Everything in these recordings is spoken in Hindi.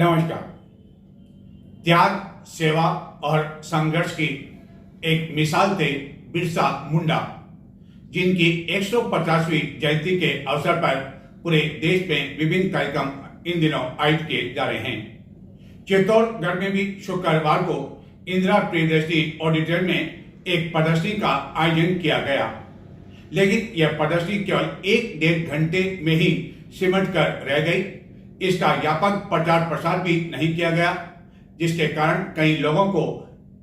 नमस्कार। त्याग, सेवा और संघर्ष की एक मिसाल थे बिरसा मुंडा, जिनकी 150वीं जयंती के अवसर पर पूरे देश में विभिन्न कार्यक्रम इन दिनों आयोजित किए जा रहे हैं। चित्तौड़गढ़ में भी शुक्रवार को इंदिरा प्रियदर्शनी ऑडिटोरियम में एक प्रदर्शनी का आयोजन किया गया, लेकिन यह प्रदर्शनी केवल 1-1.5 घंटे में ही सिमट कर रह गई। इसका व्यापक प्रचार प्रसार भी नहीं किया गया, जिसके कारण कई लोगों को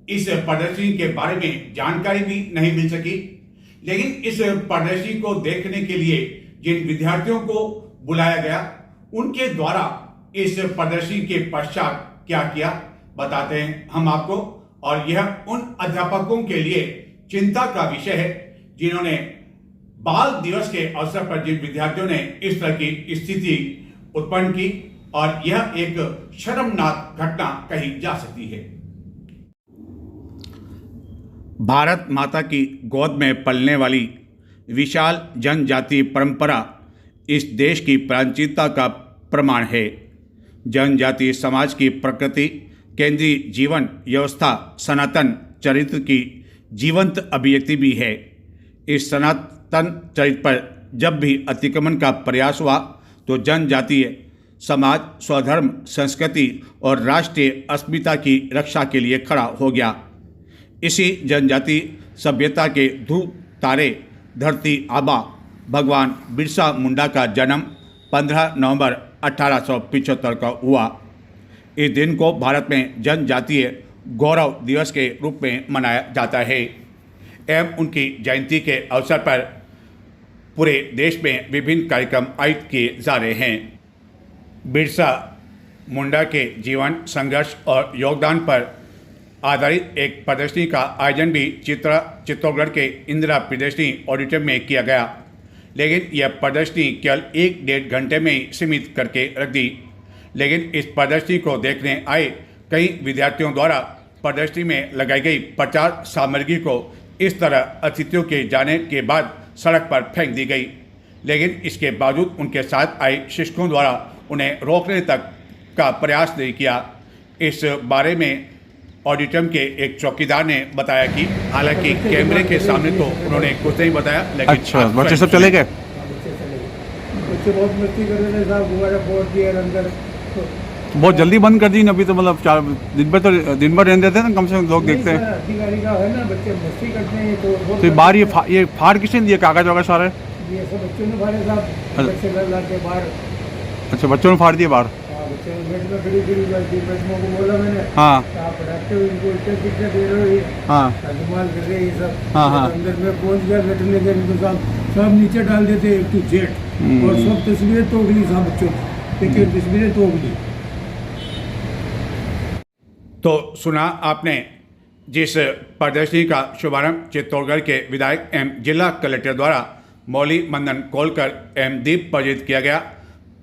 इस प्रदर्शनी के बारे में जानकारी भी नहीं मिल सकी। लेकिन इस प्रदर्शनी को देखने के लिए जिन विद्यार्थियों को बुलाया गया, उनके द्वारा इस प्रदर्शनी के पश्चात क्या किया बताते हैं हम आपको। और यह उन अध्यापकों के लिए चिंता का विषय है जिन्होंने बाल दिवस के अवसर पर जिन विद्यार्थियों ने इस तरह की स्थिति उत्पन्न की, और यह एक शर्मनाक घटना कही जा सकती है। भारत माता की गोद में पलने वाली विशाल जनजातीय परंपरा इस देश की प्राचीनता का प्रमाण है। जनजातीय समाज की प्रकृति, केंद्रीय जीवन व्यवस्था, सनातन चरित्र की जीवंत अभिव्यक्ति भी है। इस सनातन चरित्र पर जब भी अतिक्रमण का प्रयास हुआ तो जनजातीय समाज स्वधर्म, संस्कृति और राष्ट्रीय अस्मिता की रक्षा के लिए खड़ा हो गया। इसी जनजातीय सभ्यता के ध्रुव तारे धरती आबा भगवान बिरसा मुंडा का जन्म 15 नवंबर 1875 को हुआ। इस दिन को भारत में जनजातीय गौरव दिवस के रूप में मनाया जाता है एवं उनकी जयंती के अवसर पर पूरे देश में विभिन्न कार्यक्रम आयोजित किए जा रहे हैं। बिरसा मुंडा के जीवन, संघर्ष और योगदान पर आधारित एक प्रदर्शनी का आयोजन भी चित्तौड़गढ़ के इंदिरा प्रियदर्शनी ऑडिटोरियम में किया गया, लेकिन यह प्रदर्शनी केवल 1-1.5 घंटे में ही सीमित करके रख दी। लेकिन इस प्रदर्शनी को देखने आए कई विद्यार्थियों द्वारा प्रदर्शनी में लगाई गई प्रचार सामग्री को इस तरह अतिथियों के जाने के बाद सड़क पर फेंक दी गई। लेकिन इसके बावजूद उनके साथ आए शिक्षकों द्वारा उन्हें रोकने तक का प्रयास नहीं किया। इस बारे में ऑडिटोरियम के एक चौकीदार ने बताया कि हालांकि कैमरे के सामने तो उन्होंने कुछ नहीं बताया, लेकिन अच्छा, बच्चे सब चले गए। बच्चे बहुत मस्ती कर रहे थे साहब, दोबारा बहुत दिया अंदर। बहुत जल्दी बंद कर दी अभी तो, मतलब 4 दिन भर तो दिन भर रहने देते हैं ना, कम से कम लोग देखते हैं। अधिकारी का है ना, बच्चे मस्ती करते हैं तो बाहर ये फाड़ किसने दिया कागज वगैरह सारे? ये सब बच्चों ने फाड़े साहब, बच्चे घर लाके बाहर। अच्छा, बच्चों ने फाड़ दिए बाहर? बच्चे गेट में खड़ी बच्चों को बोला मैंने, हाँ आप पढ़ाते हो इनको, इतने शिक्षा दे रहे हो, हाँ इस्तेमाल कर रहे हैं ये सब। हाँ हाँ अंदर में पहुंच गया बैठने के, इनको सब नीचे डाल देते एक टू जेड, और सब तस्वीरें तोड़ ली साहब बच्चों की, तस्वीरें तोड़ ली। तो सुना आपने जिस प्रदर्शनी का शुभारंभ चित्तौड़गढ़ के विधायक एवं जिला कलेक्टर द्वारा मौली मंदन खोलकर एवं दीप प्रज्वलित किया गया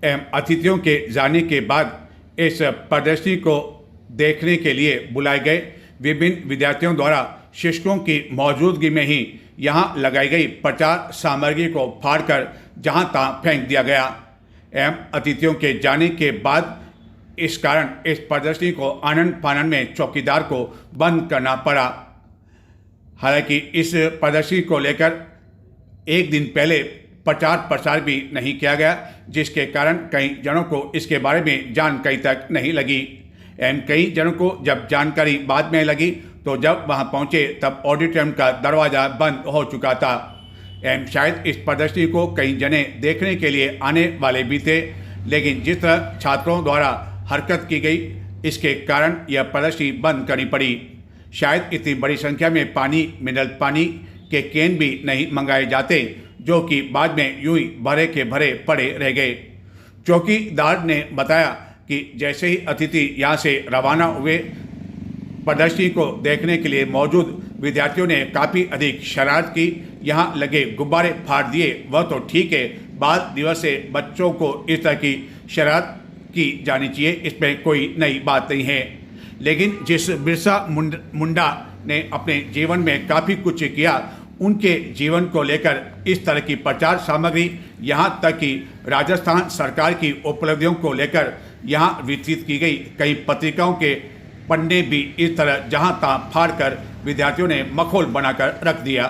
एवं अतिथियों के जाने के बाद इस प्रदर्शनी को देखने के लिए बुलाए गए विभिन्न विद्यार्थियों द्वारा शिक्षकों की मौजूदगी में ही यहाँ लगाई गई प्रचार सामग्री को फाड़कर जहाँ तहाँ फेंक दिया गया एवं अतिथियों के जाने के बाद इस कारण इस प्रदर्शनी को आनंद फानन में चौकीदार को बंद करना पड़ा। हालांकि इस प्रदर्शनी को लेकर एक दिन पहले प्रचार प्रसार भी नहीं किया गया, जिसके कारण कई जनों को इसके बारे में जानकारी तक नहीं लगी एवं कई जनों को जब जानकारी बाद में लगी तो जब वहां पहुंचे तब ऑडिटोरियम का दरवाज़ा बंद हो चुका था एवं शायद इस प्रदर्शनी को कई जने देखने के लिए आने वाले भी थे, लेकिन जिस तरह छात्रों द्वारा हरकत की गई इसके कारण यह प्रदर्शनी बंद करनी पड़ी। शायद इतनी बड़ी संख्या में पानी, मिनरल पानी के कैन भी नहीं मंगाए जाते, जो कि बाद में यूं ही भरे के भरे पड़े रह गए। चौकीदार ने बताया कि जैसे ही अतिथि यहाँ से रवाना हुए, प्रदर्शनी को देखने के लिए मौजूद विद्यार्थियों ने काफ़ी अधिक शरारत की। यहाँ लगे गुब्बारे फाड़ दिए, वह तो ठीक है, बाल दिवस से बच्चों को इस तरह की शरारत की जानी चाहिए, इसमें कोई नई बात नहीं है। लेकिन जिस बिरसा मुंडा ने अपने जीवन में काफ़ी कुछ किया, उनके जीवन को लेकर इस तरह की प्रचार सामग्री, यहाँ तक कि राजस्थान सरकार की उपलब्धियों को लेकर यहाँ वितरित की गई कई पत्रिकाओं के पन्ने भी इस तरह जहां तहां फाड़कर विद्यार्थियों ने मखौल बनाकर रख दिया।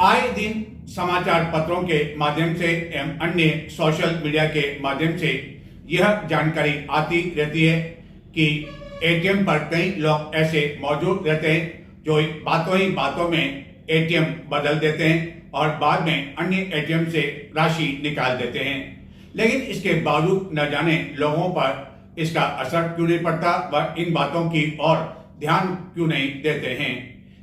आए दिन समाचार पत्रों के माध्यम से एवं अन्य सोशल मीडिया के माध्यम से यह जानकारी आती रहती है कि एटीएम पर कई लोग ऐसे मौजूद रहते हैं जो बातों ही बातों में एटीएम बदल देते हैं और बाद में अन्य एटीएम से राशि निकाल देते हैं, लेकिन इसके बावजूद न जाने लोगों पर इसका असर क्यों नहीं पड़ता व इन बातों की ओर ध्यान क्यों नहीं देते हैं।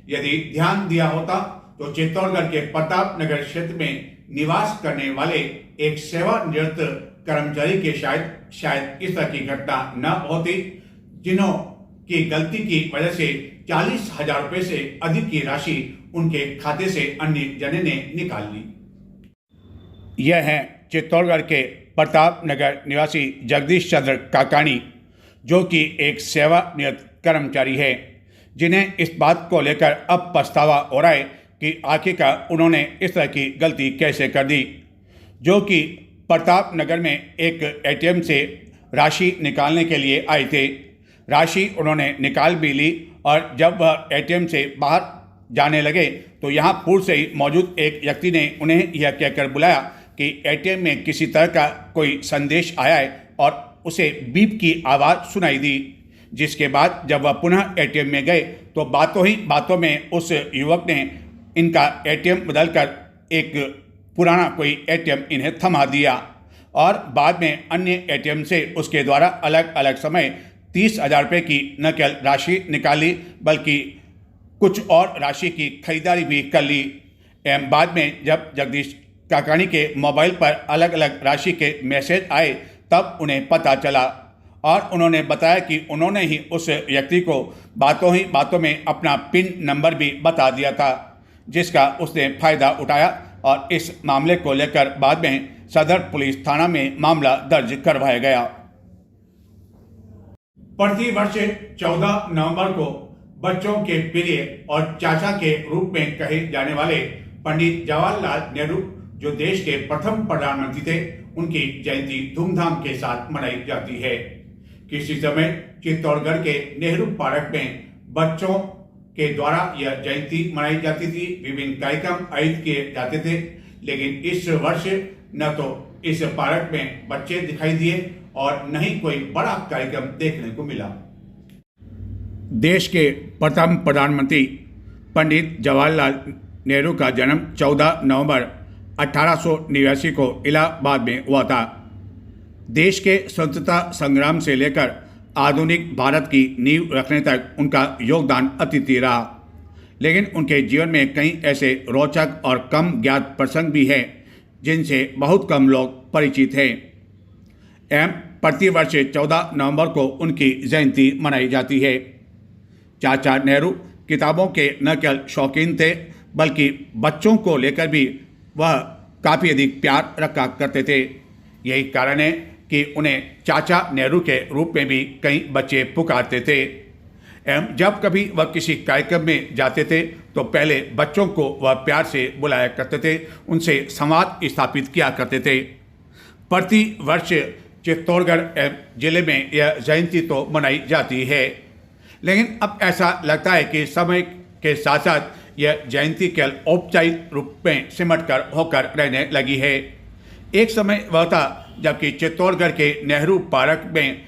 यदि ध्यान दिया होता तो चित्तौड़गढ़ के प्रताप नगर क्षेत्र में निवास करने वाले एक सेवानिवृत्त कर्मचारी के शायद इस तरह की घटना न होती, जिन्हों की गलती की वजह से 40,000 रुपए से अधिक की राशि उनके खाते से अन्य जने ने निकाल ली। यह है चित्तौड़गढ़ के प्रताप नगर निवासी जगदीश चंद्र काकाणी, जो कि एक सेवानिवृत्त कर्मचारी है, जिन्हें इस बात को लेकर अब पछतावा हो रहा है कि आखिरकार उन्होंने इस तरह की गलती कैसे कर दी। जो कि प्रताप नगर में एक एटीएम से राशि निकालने के लिए आए थे। राशि उन्होंने निकाल भी ली और जब वह एटीएम से बाहर जाने लगे तो यहाँ पूर्व से ही मौजूद एक व्यक्ति ने उन्हें यह कहकर बुलाया कि एटीएम में किसी तरह का कोई संदेश आया है और उसे बीप की आवाज़ सुनाई दी। जिसके बाद जब वह पुनः एटीएम में गए तो बातों ही बातों में उस युवक ने इनका एटीएम बदलकर एक पुराना कोई एटीएम इन्हें थमा दिया और बाद में अन्य एटीएम से उसके द्वारा अलग अलग समय 30,000 रुपये की नकल राशि निकाली, बल्कि कुछ और राशि की खरीदारी भी कर ली। एवं बाद में जब जगदीश काकाणी के मोबाइल पर अलग अलग राशि के मैसेज आए तब उन्हें पता चला और उन्होंने बताया कि उन्होंने ही उस व्यक्ति को बातों ही बातों में अपना पिन नंबर भी बता दिया था, जिसका उसने फ़ायदा उठाया और इस मामले को लेकर बाद में सदर पुलिस थाना में मामला दर्ज करवाया गया। प्रतिवर्ष 14 नवंबर को बच्चों के प्रिय और चाचा के रूप में कहे जाने वाले पंडित जवाहरलाल नेहरू, जो देश के प्रथम प्रधानमंत्री थे, उनकी जयंती धूमधाम के साथ मनाई जाती है। किसी समय चित्तौड़गढ़ के नेहरू पार्क में बच्चों के द्वारा यह जयंती मनाई जाती थी, विभिन्न कार्यक्रम आयोजित किए जाते थे, लेकिन इस वर्ष न तो इस पार्क में बच्चे दिखाई दिए और न ही कोई बड़ा कार्यक्रम देखने को मिला। देश के प्रथम प्रधानमंत्री पंडित जवाहरलाल नेहरू का जन्म 14 नवंबर 1889 को इलाहाबाद में हुआ था। देश के स्वतंत्रता संग्राम से लेकर आधुनिक भारत की नींव रखने तक उनका योगदान अद्वितीय रहा, लेकिन उनके जीवन में कई ऐसे रोचक और कम ज्ञात प्रसंग भी हैं जिनसे बहुत कम लोग परिचित हैं। एवं प्रतिवर्ष 14 नवंबर को उनकी जयंती मनाई जाती है। चाचा नेहरू किताबों के न केवल शौकीन थे, बल्कि बच्चों को लेकर भी वह काफ़ी अधिक प्यार रखा करते थे। यही कारण है कि उन्हें चाचा नेहरू के रूप में भी कई बच्चे पुकारते थे। एवं जब कभी वह किसी कार्यक्रम में जाते थे तो पहले बच्चों को वह प्यार से बुलाया करते थे, उनसे संवाद स्थापित किया करते थे। प्रति वर्ष चित्तौड़गढ़ जिले में यह जयंती तो मनाई जाती है, लेकिन अब ऐसा लगता है कि समय के साथ साथ यह जयंती केवल औपचारिक रूप में सिमट कर होकर रहने लगी है। एक समय वह था जबकि चित्तौड़गढ़ के नेहरू पार्क में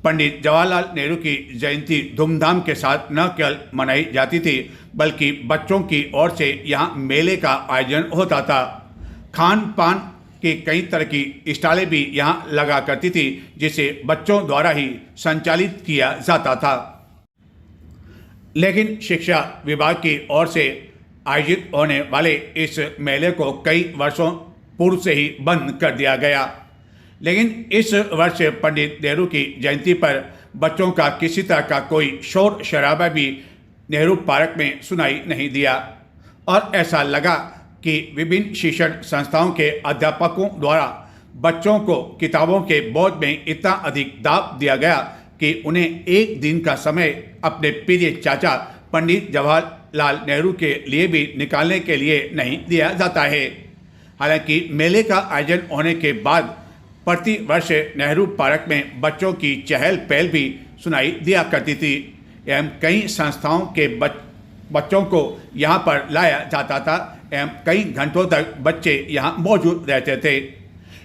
पंडित जवाहरलाल नेहरू की जयंती धूमधाम के साथ न केवल मनाई जाती थी, बल्कि बच्चों की ओर से यहाँ मेले का आयोजन होता था। खान पान की कई तरह की स्टॉलें भी यहाँ लगा करती थी, जिसे बच्चों द्वारा ही संचालित किया जाता था। लेकिन शिक्षा विभाग की ओर से आयोजित होने वाले इस मेले को कई वर्षों पूर्व से ही बंद कर दिया गया। लेकिन इस वर्ष पंडित नेहरू की जयंती पर बच्चों का किसी तरह का कोई शोर शराबा भी नेहरू पार्क में सुनाई नहीं दिया और ऐसा लगा कि विभिन्न शिक्षण संस्थाओं के अध्यापकों द्वारा बच्चों को किताबों के बोझ में इतना अधिक दाब दिया गया कि उन्हें एक दिन का समय अपने प्रिय चाचा पंडित जवाहरलाल नेहरू के लिए भी निकालने के लिए नहीं दिया जाता है। हालांकि मेले का आयोजन होने के बाद प्रतिवर्ष नेहरू पार्क में बच्चों की चहल पहल भी सुनाई दिया करती थी एवं कई संस्थाओं के बच्चों को यहाँ पर लाया जाता था एवं कई घंटों तक बच्चे यहाँ मौजूद रहते थे।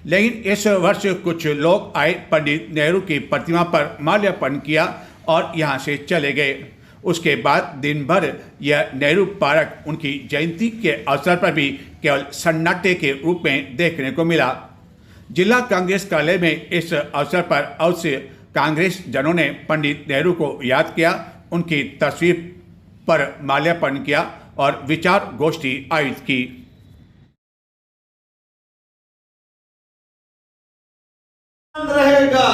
लेकिन इस वर्ष कुछ लोग आए, पंडित नेहरू की प्रतिमा पर माल्यार्पण किया और यहाँ से चले गए। उसके बाद दिन भर यह नेहरू पार्क उनकी जयंती के अवसर पर भी केवल सन्नाटे के रूप में देखने को मिला। जिला कांग्रेस कार्यालय में इस अवसर पर अवश्य कांग्रेस जनों ने पंडित नेहरू को याद किया, उनकी तस्वीर पर माल्यार्पण किया और विचार गोष्ठी आयोजित की। रहेगा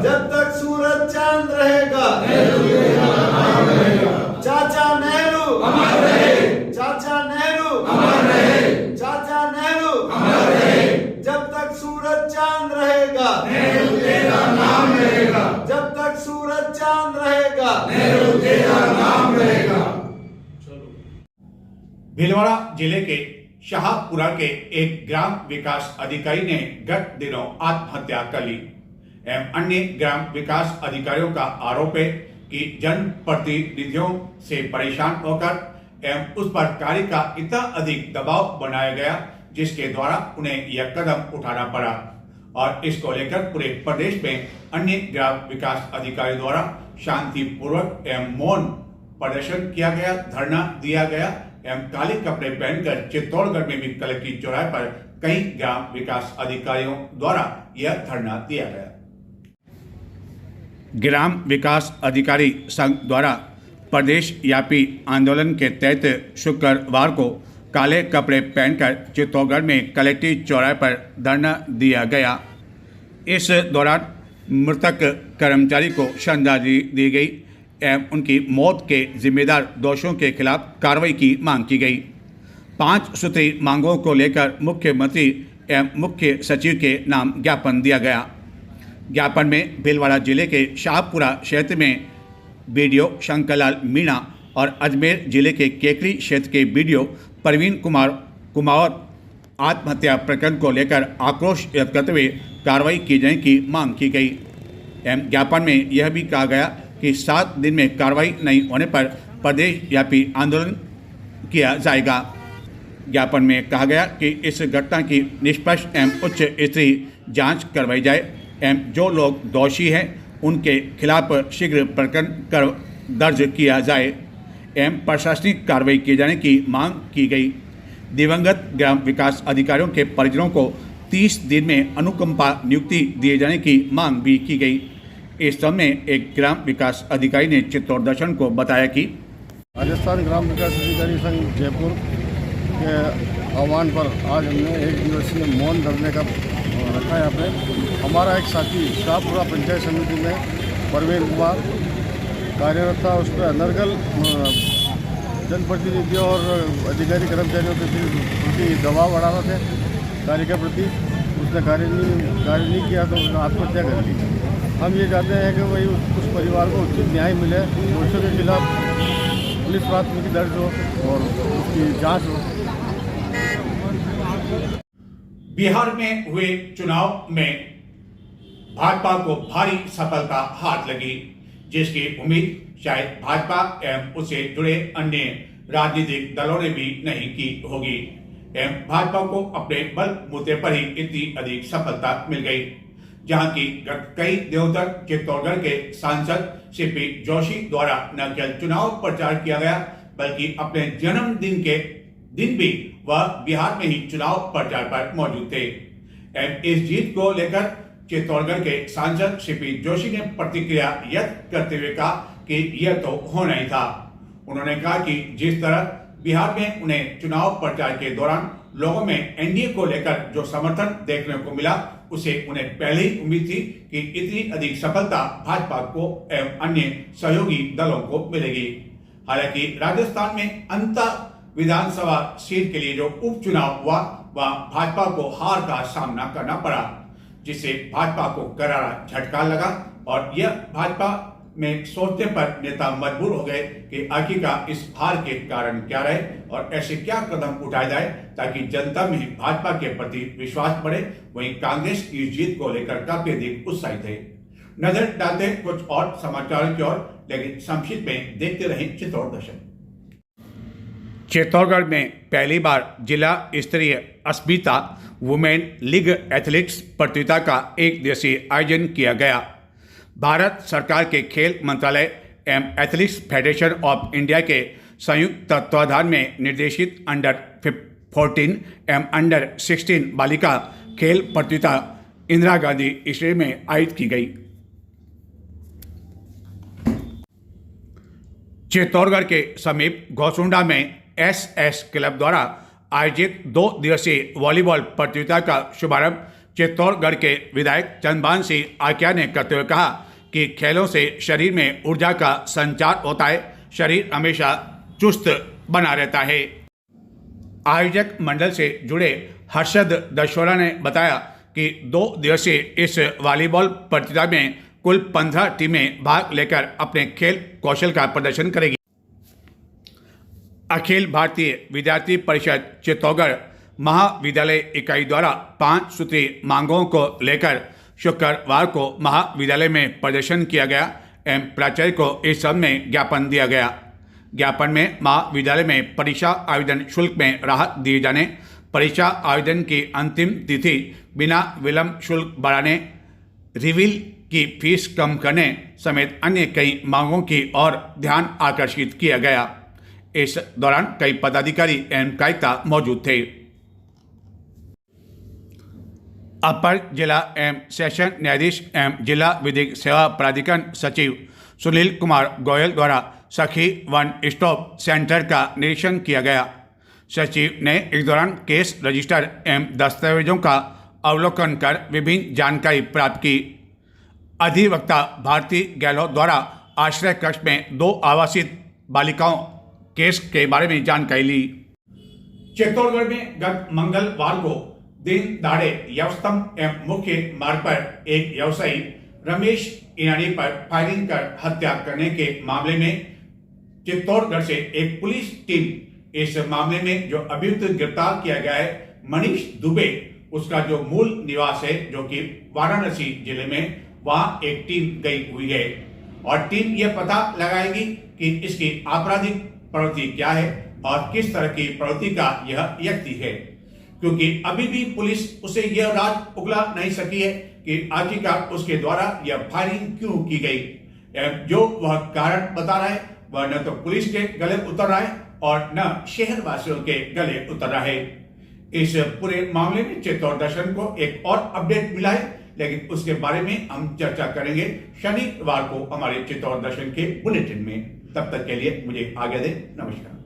जब तक सूरज चांद रहेगा, चाचा नेहरू अमर रहे, चाचा नेहरू अमर रहे, चाचा नेहरू अमर रहे। जब तक सूरज चांद रहेगा, नेहरू तेरा नाम रहेगा। जब तक सूरज चांद रहेगा, नेहरू तेरा नाम रहेगा। भीलवाड़ा जिले के शाहपुरा के एक ग्राम विकास अधिकारी ने गत दिनों आत्महत्या कर ली एवं अन्य ग्राम विकास अधिकारियों का आरोप है कि जनप्रतिनिधियों से परेशान होकर एवं उस पर कार्य का इतना अधिक दबाव बनाया गया जिसके द्वारा उन्हें यह कदम उठाना पड़ा और इसको लेकर पूरे प्रदेश में अन्य ग्राम विकास अधिकारी द्वारा शांतिपूर्वक एवं मौन प्रदर्शन किया गया, धरना दिया गया एवं काले कपड़े पहनकर चित्तौड़गढ़ में भी कलेक्ट्रेट चौराहे पर कई ग्राम विकास अधिकारियों द्वारा यह धरना दिया गया। ग्राम विकास अधिकारी संघ द्वारा प्रदेश व्यापी आंदोलन के तहत शुक्रवार को काले कपड़े पहनकर चित्तौड़गढ़ में कलेक्ट्रेट चौराहे पर धरना दिया गया। इस दौरान मृतक कर्मचारी को श्रद्धांजलि दी गई एवं उनकी मौत के जिम्मेदार दोषियों के खिलाफ कार्रवाई की मांग की गई। 5 सूत्री मांगों को लेकर मुख्यमंत्री एवं मुख्य सचिव के नाम ज्ञापन दिया गया। ज्ञापन में भीलवाड़ा जिले के शाहपुरा क्षेत्र में बीडीओ शंकरलाल मीणा और अजमेर जिले के केकरी क्षेत्र के बीडीओ प्रवीण कुमार आत्महत्या प्रकरण को लेकर आक्रोश व्यक्त करते हुए कार्रवाई की जाने की मांग की गई एवं ज्ञापन में यह भी कहा गया कि 7 दिन में कार्रवाई नहीं होने पर प्रदेश व्यापी आंदोलन किया जाएगा। ज्ञापन में कहा गया कि इस घटना की निष्पक्ष एवं उच्च स्तरीय जांच करवाई जाए एवं जो लोग दोषी हैं उनके खिलाफ शीघ्र प्रकरण दर्ज किया जाए एवं प्रशासनिक कार्रवाई किए जाने की मांग की गई। दिवंगत ग्राम विकास अधिकारियों के परिजनों को 30 दिन में अनुकंपा नियुक्ति दिए जाने की मांग भी की गई। इस समय एक ग्राम विकास अधिकारी ने चित्तौड़ दर्शन को बताया कि राजस्थान ग्राम विकास अधिकारी संघ जयपुर के आह्वान पर आज हमने 1 दिवसीय मौन धरने का रखा है। यहाँ पे हमारा एक साथी शाहपुरा पंचायत समिति में प्रवीण कुमार कार्यरत था, उस पर अनर्गल जनप्रतिनिधियों और अधिकारी कर्मचारियों के प्रति दबाव बढ़ा रहे थे कार्य के प्रति। उसने कार्य नहीं किया तो उसने आत्महत्या कर ली। हम ये चाहते हैं कि वही उस परिवार को उचित न्याय मिले, दोषियों के खिलाफ पुलिस प्राथमिकी दर्ज हो और उसकी जांच हो। बिहार में हुए चुनाव में भाजपा को भारी सफलता हाथ लगी, जिसकी उम्मीद शायद भाजपा एवं उससे जुड़े अन्य राजनीतिक दलों ने भी नहीं की होगी एवं भाजपा को अपने बलबूते पर ही इतनी अधिक सफलता मिल गई। जहां की गत कई दिनों तक चित्तौड़गढ़ के सांसद सीपी जोशी द्वारा न केवल चुनाव प्रचार किया गया बल्कि अपने जन्मदिन के दिन भी वह बिहार में ही चुनाव प्रचार पर मौजूद थे। इस जीत को लेकर चित्तौड़गढ़ के सांसद सीपी जोशी ने प्रतिक्रिया व्यक्त करते हुए कहा कि यह तो होना ही था। उन्होंने कहा कि जिस तरह बिहार में उन्हें चुनाव प्रचार के दौरान लोगों में एनडीए को लेकर जो समर्थन देखने को मिला उसे उन्हें पहले ही उम्मीद थी कि इतनी अधिक सफलता भाजपा को एवं अन्य सहयोगी दलों को मिलेगी। हालांकि राजस्थान में अंतर विधानसभा सीट के लिए जो उपचुनाव हुआ वह भाजपा को हार का सामना करना पड़ा, जिससे भाजपा को करारा झटका लगा और यह भाजपा में सोचने पर नेता मजबूर हो गए कि आखिरकार इस हार के कारण क्या रहे और ऐसे क्या कदम उठाए जाए ताकि जनता में भाजपा के प्रति विश्वास बढ़े। वहीं कांग्रेस की जीत को लेकर काफी अधिक उत्साहित है। नजर डालते हैं कुछ और समाचारों की ओर, लेकिन संक्षिप्त में देखते रहें चित्तौड़ दर्शन। चित्तौड़गढ़ में पहली बार जिला स्तरीय अस्मिता वुमेन लीग एथलेटिक्स प्रतियोगिता का एक दिवसीय आयोजन किया गया। भारत सरकार के खेल मंत्रालय एवं एथलेटिक्स फेडरेशन ऑफ इंडिया के संयुक्त तत्वाधान में निर्देशित अंडर 14 एवं अंडर 16 बालिका खेल प्रतियोगिता इंदिरा गांधी स्टेडियम में आयोजित की गई। चित्तौड़गढ़ के समीप घोसुंडा में एसएस क्लब द्वारा आयोजित 2 दिवसीय वॉलीबॉल प्रतियोगिता का शुभारंभ चित्तौड़गढ़ के विधायक चंद्रभान सिंह आक्या ने करते हुए कहा कि खेलों से शरीर में ऊर्जा का संचार होता है, शरीर हमेशा चुस्त बना रहता है। आयोजक मंडल से जुड़े हर्षद दशोरा ने बताया कि 2 दिवसीय इस वॉलीबॉल प्रतियोगिता में कुल 15 टीमें भाग लेकर अपने खेल कौशल का प्रदर्शन करेगी। अखिल भारतीय विद्यार्थी परिषद चित्तौड़गढ़ महाविद्यालय इकाई द्वारा 5 सूत्रीय मांगों को लेकर शुक्रवार को महाविद्यालय में प्रदर्शन किया गया एवं प्राचार्य को इस संबंध में ज्ञापन दिया गया। ज्ञापन में महाविद्यालय में परीक्षा आवेदन शुल्क में राहत दिए जाने, परीक्षा आवेदन की अंतिम तिथि बिना विलंब शुल्क बढ़ाने, रिवील की फीस कम करने समेत अन्य कई मांगों की ओर ध्यान आकर्षित किया गया। इस दौरान कई पदाधिकारी एवं कार्यकर्ता मौजूद थे। अपर जिला एवं सेशन न्यायाधीश एवं जिला विधिक सेवा प्राधिकरण सचिव सुनील कुमार गोयल द्वारा सखी वन स्टॉप सेंटर का निरीक्षण किया गया। सचिव ने इस दौरान केस रजिस्टर एवं दस्तावेजों का अवलोकन कर विभिन्न जानकारी प्राप्त की। अधिवक्ता भारती गहलोत द्वारा आश्रय कक्ष में 2 आवासित बालिकाओं केस के बारे में जानकारी ली। चित्तौड़गढ़ में गत मंगलवार को दिन दहाड़े यवस्तंभ एवं मुख्य मार्ग पर एक व्यवसायी रमेश ईरानी पर फायरिंग कर हत्या करने के मामले में चित्तौड़गढ़ से एक पुलिस टीम इस मामले में जो अभियुक्त गिरफ्तार किया गया है मनीष दुबे, उसका जो मूल निवास है जो कि वाराणसी जिले में, वहां एक टीम गई हुई है और टीम यह पता लगाएगी कि इसकी आपराधिक प्रवृत्ति क्या है और किस तरह की प्रवृत्ति का यह व्यक्ति है, क्योंकि अभी भी पुलिस उसे यह राज उगला नहीं सकी है कि आखिरकार उसके द्वारा यह फायरिंग क्यों की गई। जो वह कारण बता रहा है वह न तो पुलिस के गले उतर रहा है और न शहर वासियों के गले उतर रहा है। इस पूरे मामले में चित्तौड़ दर्शन को एक और अपडेट मिला है, लेकिन उसके बारे में हम चर्चा करेंगे शनिवार को हमारे चित्तौड़ दर्शन के बुलेटिन में। तब तक के लिए मुझे आज्ञा दें। नमस्कार।